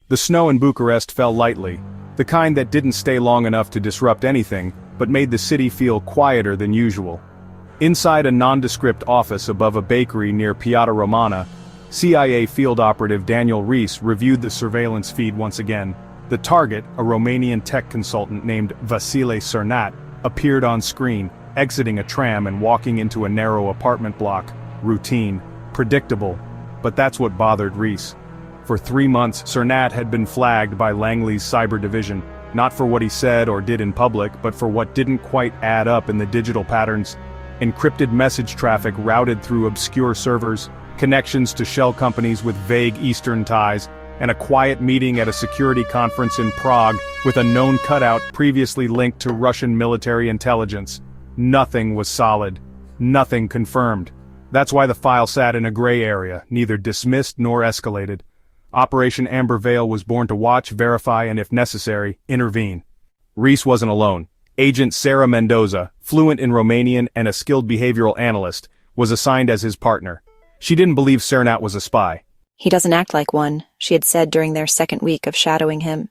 The snow in Bucharest fell lightly, the kind that didn't stay long enough to disrupt anything, but made the city feel quieter than usual. Inside a nondescript office above a bakery near Piața Romana, CIA field operative Daniel Rees reviewed the surveillance feed once again. The target, a Romanian tech consultant named Vasile Cernat, appeared on screen, exiting a tram and walking into a narrow apartment block. Routine, predictable, but that's what bothered Rees. For 3 months, Cernat had been flagged by Langley's cyber division, not for what he said or did in public, but for what didn't quite add up in the digital patterns. Encrypted message traffic routed through obscure servers, connections to shell companies with vague Eastern ties, and a quiet meeting at a security conference in Prague with a known cutout previously linked to Russian military intelligence. Nothing was solid. Nothing confirmed. That's why the file sat in a gray area, neither dismissed nor escalated. Operation Amber Veil was born to watch, verify, and if necessary, intervene. Rees wasn't alone. Agent Sarah Mendoza, fluent in Romanian and a skilled behavioral analyst, was assigned as his partner. She didn't believe Cernat was a spy. He doesn't act like one, she had said during their second week of shadowing him.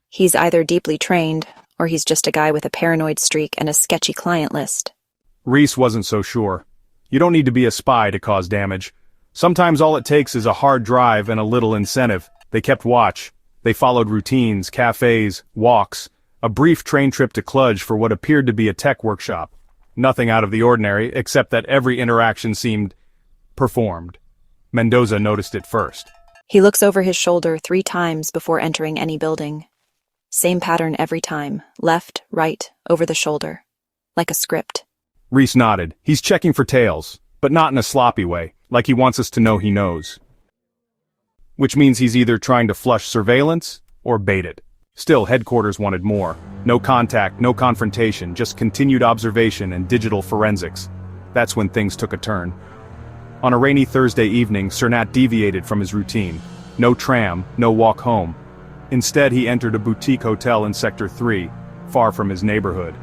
He's either deeply trained, or he's just a guy with a paranoid streak and a sketchy client list. Rees wasn't so sure. You don't need to be a spy to cause damage. Sometimes all it takes is a hard drive and a little incentive. They kept watch. They followed routines, cafes, walks, a brief train trip to Cluj for what appeared to be a tech workshop. Nothing out of the ordinary, except that every interaction seemed performed. Mendoza noticed it first. He looks over his shoulder 3 times before entering any building. Same pattern every time, left, right, over the shoulder. Like a script. Rees nodded. He's checking for tails, but not in a sloppy way, like he wants us to know he knows. Which means he's either trying to flush surveillance, or bait it. Still, headquarters wanted more. No contact, no confrontation, just continued observation and digital forensics. That's when things took a turn. On a rainy Thursday evening, Cernat deviated from his routine. No tram, no walk home. Instead, he entered a boutique hotel in Sector 3, far from his neighborhood.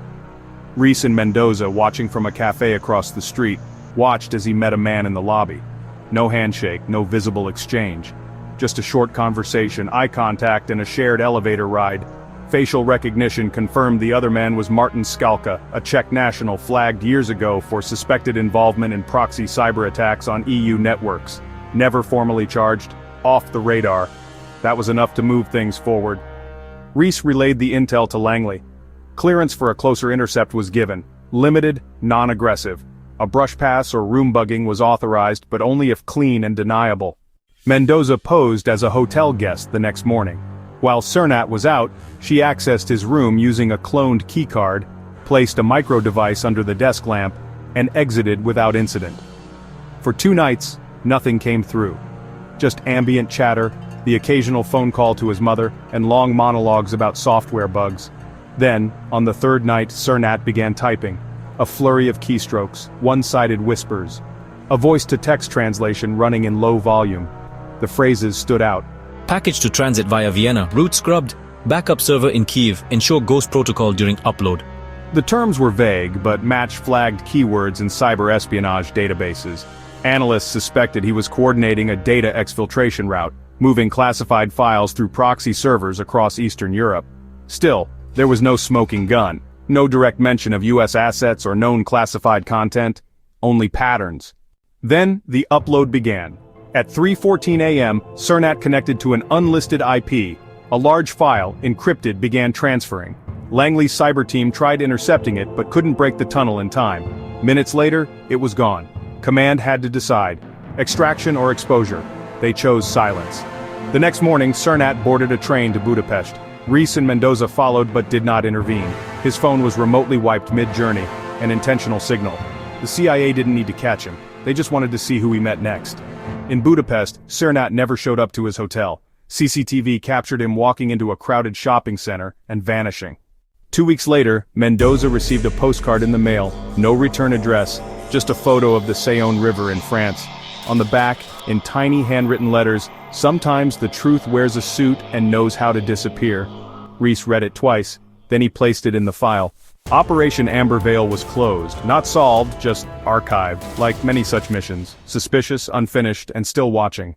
Rees and Mendoza, watching from a cafe across the street, watched as he met a man in the lobby. No handshake, no visible exchange. Just a short conversation, eye contact, and a shared elevator ride. Facial recognition confirmed the other man was Martin Skalka, a Czech national flagged years ago for suspected involvement in proxy cyber attacks on EU networks. Never formally charged, off the radar. That was enough to move things forward. Rees relayed the intel to Langley. Clearance for a closer intercept was given. Limited, non-aggressive. A brush pass or room bugging was authorized, but only if clean and deniable. Mendoza posed as a hotel guest the next morning. While Cernat was out, she accessed his room using a cloned keycard, placed a micro device under the desk lamp, and exited without incident. For 2 nights, nothing came through. Just ambient chatter, the occasional phone call to his mother, and long monologues about software bugs. Then, on the 3rd night, Cernat began typing. A flurry of keystrokes, one-sided whispers. A voice-to-text translation running in low volume. The phrases stood out. Package to transit via Vienna, route scrubbed. Backup server in Kiev, ensure ghost protocol during upload. The terms were vague, but matched flagged keywords in cyber espionage databases. Analysts suspected he was coordinating a data exfiltration route, moving classified files through proxy servers across Eastern Europe. Still, there was no smoking gun, no direct mention of US assets or known classified content, only patterns. Then, the upload began. At 3:14 a.m., Cernat connected to an unlisted IP. A large file, encrypted, began transferring. Langley's cyber team tried intercepting it but couldn't break the tunnel in time. Minutes later, it was gone. Command had to decide. Extraction or exposure. They chose silence. The next morning, Cernat boarded a train to Budapest. Rees and Mendoza followed but did not intervene. His phone was remotely wiped mid-journey, an intentional signal. The CIA didn't need to catch him. They just wanted to see who he met next. In Budapest, Cernat never showed up to his hotel. CCTV captured him walking into a crowded shopping center and vanishing. 2 weeks later, Mendoza received a postcard in the mail, no return address, just a photo of the Saône River in France. On the back, in tiny handwritten letters, "Sometimes the truth wears a suit and knows how to disappear." Rees read it twice, then he placed it in the file. Operation Amber Veil was closed, not solved, just archived, like many such missions, suspicious, unfinished, and still watching.